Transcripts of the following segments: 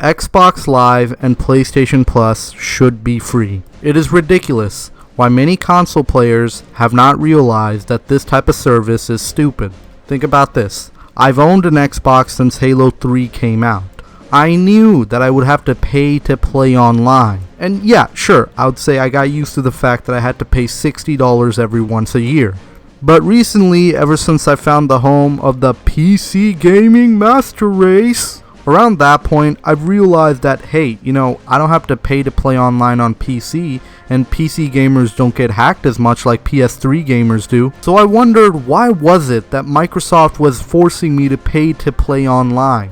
Xbox Live and PlayStation Plus should be free. It is ridiculous why many console players have not realized that this type of service is stupid. Think about this. I've owned an Xbox since Halo 3 came out. I knew that I would have to pay to play online. And yeah, sure, I would say I got used to the fact that I had to pay $60 every once a year. But recently, ever since I found the home of the PC Gaming Master Race, around that point, I've realized that, hey, I don't have to pay to play online on PC, and PC gamers don't get hacked as much like PS3 gamers do. So I wondered, why was it that Microsoft was forcing me to pay to play online?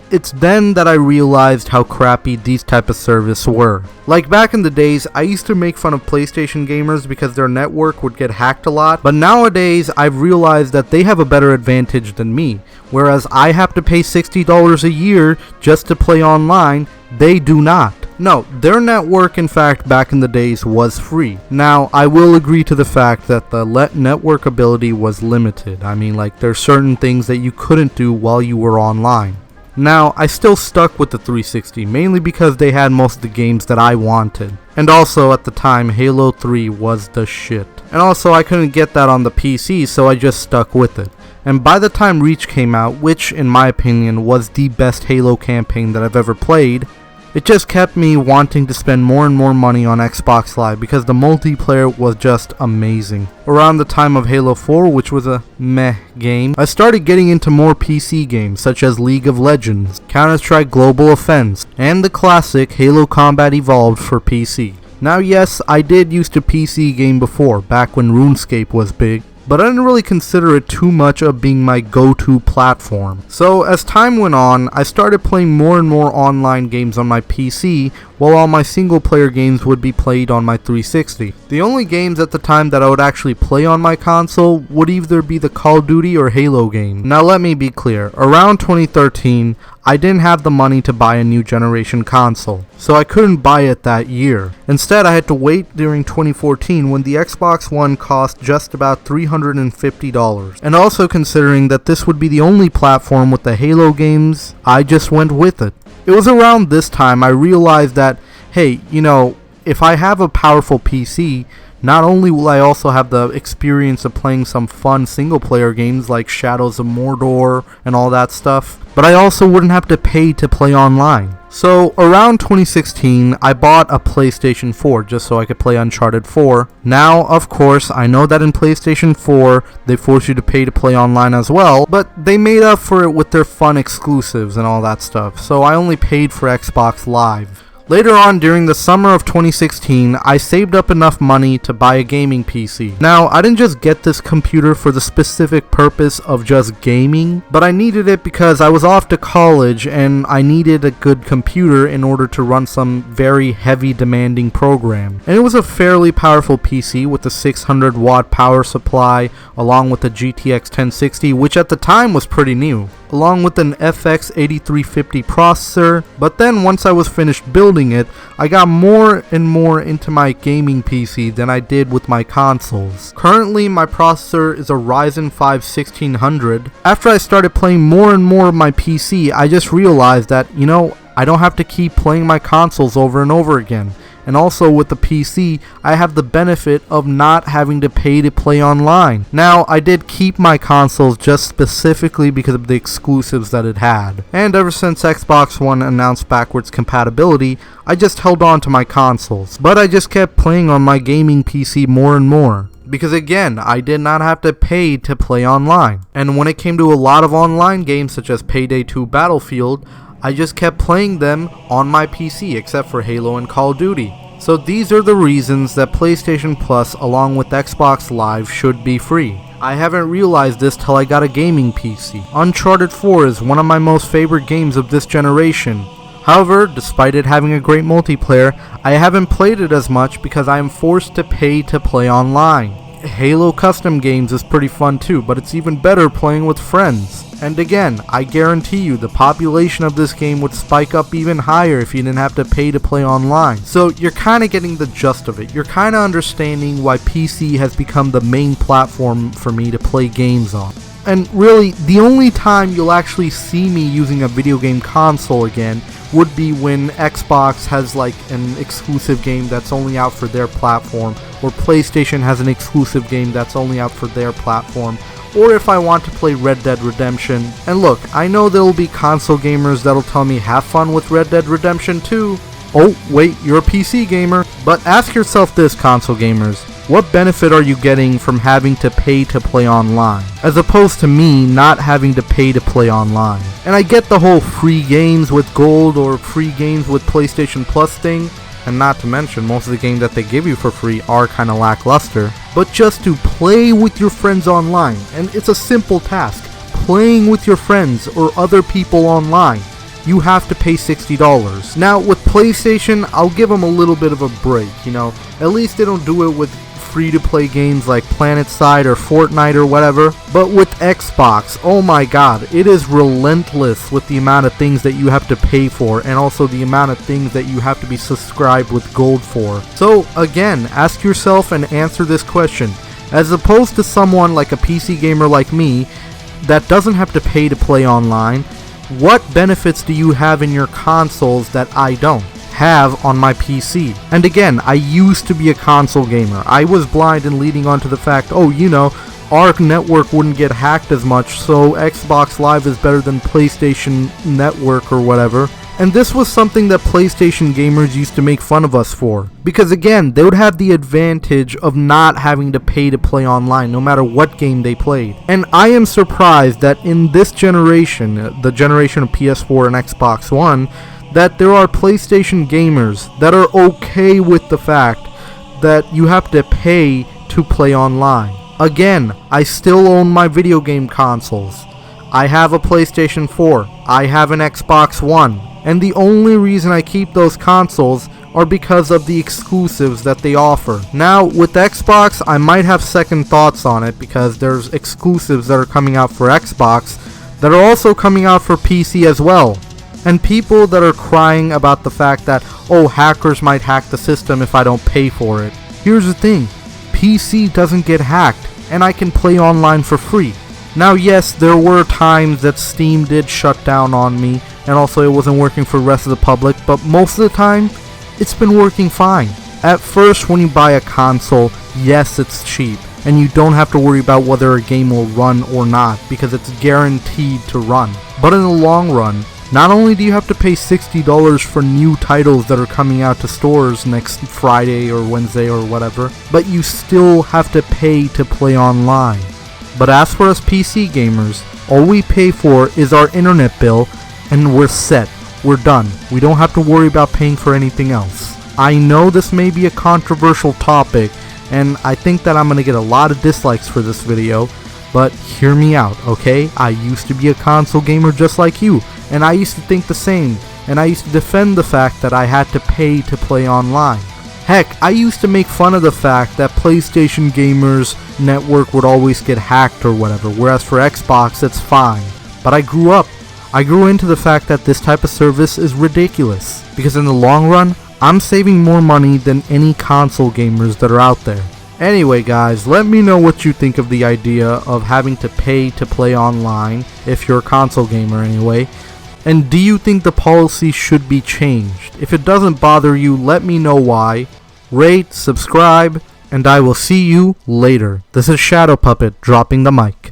It's then that I realized how crappy these type of service were. Like back in the days, I used to make fun of PlayStation gamers because their network would get hacked a lot, but nowadays I've realized that they have a better advantage than me. Whereas I have to pay $60 a year just to play online, they do not. No, their network in fact back in the days was free. Now, I will agree to the fact that the network ability was limited. I mean, like, there's certain things that you couldn't do while you were online. Now, I still stuck with the 360, mainly because they had most of the games that I wanted. And also, at the time, Halo 3 was the shit. And also, I couldn't get that on the PC, so I just stuck with it. And by the time Reach came out, which, in my opinion, was the best Halo campaign that I've ever played, it just kept me wanting to spend more and more money on Xbox Live because the multiplayer was just amazing. Around the time of Halo 4, which was a meh game, I started getting into more PC games such as League of Legends, Counter-Strike Global Offense, and the classic Halo Combat Evolved for PC. Now yes, I did used to PC game before, back when RuneScape was big, but I didn't really consider it too much of being my go-to platform. So as time went on, I started playing more and more online games on my PC, while all my single-player games would be played on my 360. The only games at the time that I would actually play on my console would either be the Call of Duty or Halo game. Now let me be clear, around 2013, I didn't have the money to buy a new generation console, so I couldn't buy it that year. Instead, I had to wait during 2014 when the Xbox One cost just about $350. And also considering that this would be the only platform with the Halo games, I just went with it. It was around this time I realized that, hey, if I have a powerful PC, not only will I also have the experience of playing some fun single-player games like Shadows of Mordor and all that stuff, but I also wouldn't have to pay to play online. So around 2016, I bought a PlayStation 4 just so I could play Uncharted 4. Now, of course, I know that in PlayStation 4, they force you to pay to play online as well, but they made up for it with their fun exclusives and all that stuff, so I only paid for Xbox Live. Later on, during the summer of 2016, I saved up enough money to buy a gaming PC. Now, I didn't just get this computer for the specific purpose of just gaming, but I needed it because I was off to college and I needed a good computer in order to run some very heavy demanding program. And it was a fairly powerful PC with a 600 watt power supply along with a GTX 1060, which at the time was pretty new, along with an FX 8350 processor. But then once I was finished building it, I got more and more into my gaming PC than I did with my consoles. Currently, my processor is a Ryzen 5 1600. After I started playing more and more of my PC, I just realized that, I don't have to keep playing my consoles over and over again. And also with the PC, I have the benefit of not having to pay to play online. Now, I did keep my consoles just specifically because of the exclusives that it had. And ever since Xbox One announced backwards compatibility, I just held on to my consoles. But I just kept playing on my gaming PC more and more. Because again, I did not have to pay to play online. And when it came to a lot of online games such as Payday 2 Battlefield, I just kept playing them on my PC except for Halo and Call of Duty. So these are the reasons that PlayStation Plus along with Xbox Live should be free. I haven't realized this till I got a gaming PC. Uncharted 4 is one of my most favorite games of this generation. However, despite it having a great multiplayer, I haven't played it as much because I am forced to pay to play online. Halo custom games is pretty fun too, but it's even better playing with friends. And again, I guarantee you the population of this game would spike up even higher if you didn't have to pay to play online. So you're kind of getting the gist of it. You're kind of understanding why PC has become the main platform for me to play games on. And really, the only time you'll actually see me using a video game console again would be when Xbox has like an exclusive game that's only out for their platform, or PlayStation has an exclusive game that's only out for their platform, or if I want to play Red Dead Redemption. And look, I know there will be console gamers that'll tell me have fun with Red Dead Redemption 2. Oh, wait, you're a PC gamer. But ask yourself this, console gamers. What benefit are you getting from having to pay to play online, as opposed to me not having to pay to play online? And I get the whole free games with gold or free games with PlayStation Plus thing, and not to mention most of the games that they give you for free are kinda lackluster. But just to play with your friends online, and it's a simple task, playing with your friends or other people online, you have to pay $60. Now with PlayStation, I'll give them a little bit of a break, at least they don't do it with free-to-play games like PlanetSide or Fortnite or whatever. But with Xbox, oh my god, it is relentless with the amount of things that you have to pay for, and also the amount of things that you have to be subscribed with gold for. So again, ask yourself and answer this question. As opposed to someone like a PC gamer like me that doesn't have to pay to play online, what benefits do you have in your consoles that I don't have on my PC? And again, I used to be a console gamer. I was blind and leading on to the fact, our network wouldn't get hacked as much, so Xbox Live is better than PlayStation Network or whatever. And this was something that PlayStation gamers used to make fun of us for. Because again, they would have the advantage of not having to pay to play online, no matter what game they played. And I am surprised that in this generation, the generation of PS4 and Xbox One, that there are PlayStation gamers that are okay with the fact that you have to pay to play online. Again, I still own my video game consoles. I have a PlayStation 4. I have an Xbox One. And the only reason I keep those consoles are because of the exclusives that they offer. Now, with Xbox, I might have second thoughts on it because there's exclusives that are coming out for Xbox that are also coming out for PC as well. And people that are crying about the fact that, hackers might hack the system if I don't pay for it. Here's the thing, PC doesn't get hacked, and I can play online for free. Now yes, there were times that Steam did shut down on me, and also it wasn't working for the rest of the public, but most of the time, it's been working fine. At first, when you buy a console, yes, it's cheap, and you don't have to worry about whether a game will run or not, because it's guaranteed to run. But in the long run, not only do you have to pay $60 for new titles that are coming out to stores next Friday or Wednesday or whatever, but you still have to pay to play online. But as for us PC gamers, all we pay for is our internet bill, and we're set. We're done. We don't have to worry about paying for anything else. I know this may be a controversial topic, and I think that I'm going to get a lot of dislikes for this video, but hear me out, okay? I used to be a console gamer just like you, and I used to think the same, and I used to defend the fact that I had to pay to play online. Heck, I used to make fun of the fact that PlayStation gamers' network would always get hacked or whatever, whereas for Xbox it's fine. But I grew up. I grew into the fact that this type of service is ridiculous, because in the long run, I'm saving more money than any console gamers that are out there. Anyway guys, let me know what you think of the idea of having to pay to play online, if you're a console gamer anyway. And do you think the policy should be changed? If it doesn't bother you, let me know why. Rate, subscribe, and I will see you later. This is Shadow Puppet dropping the mic.